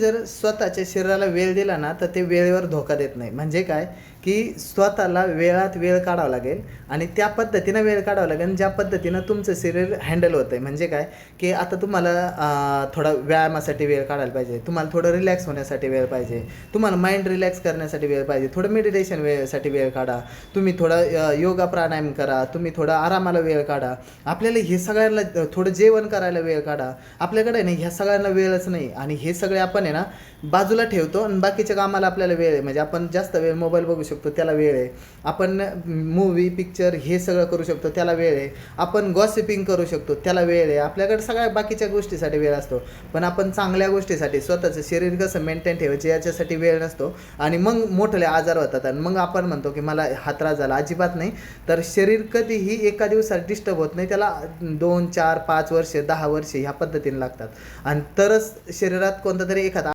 जर स्वतःच्या शरीराला वेळ दिला ना, तर ते वेळेवर धोका देत नाही. म्हणजे काय, की स्वतःला वेळात वेळ काढावा लागेल आणि त्या पद्धतीनं वेळ काढावा लागेल ज्या पद्धतीनं तुमचं शरीर हँडल होतंय. म्हणजे काय, की आता तुम्हाला थोडा व्यायामासाठी वेळ काढायला पाहिजे. तुम्हाला थोडं रिलॅक्स होण्यासाठी वेळ पाहिजे. तुम्हाला माइंड रिलॅक्स करण्यासाठी वेळ पाहिजे. थोडं मेडिटेशन वेळेसाठी वेळ काढा. तुम्ही थोडं योगा प्राणायाम करा. तुम्ही थोडं आरामाला वेळ काढा. आपल्याला हे सगळ्यांना थोडं जेवण करायला वेळ काढा. आपल्याकडे नाही ह्या सगळ्यांना वेळच नाही आणि हे सगळे आपण आहे ना बाजूला ठेवतो आणि बाकीच्या कामाला आपल्याला वेळ आहे. म्हणजे आपण जास्त वेळ मोबाईल बघू शकतो, त्याला वेळ आहे. आपण मूव्ही पिक्चर हे सगळं करू शकतो, त्याला वेळ आहे. आपण गॉसिपिंग करू शकतो, त्याला वेळ आहे. आपल्याकडे सगळ्या बाकीच्या गोष्टीसाठी वेळ असतो, पण आपण चांगल्या गोष्टीसाठी स्वतःचं शरीर कसं मेंटेन ठेवायचं याच्यासाठी वेळ नसतो आणि मग मोठे आजार होतात आणि मग आपण म्हणतो की मला हा त्रास झाला. अजिबात नाही. तर शरीर कधीही एका दिवसात डिस्टर्ब होत नाही. त्याला 2, 4, 5 वर्ष 10 वर्ष ह्या पद्धतीने लागतात आणि तरच शरीरात कोणता तरी एखादा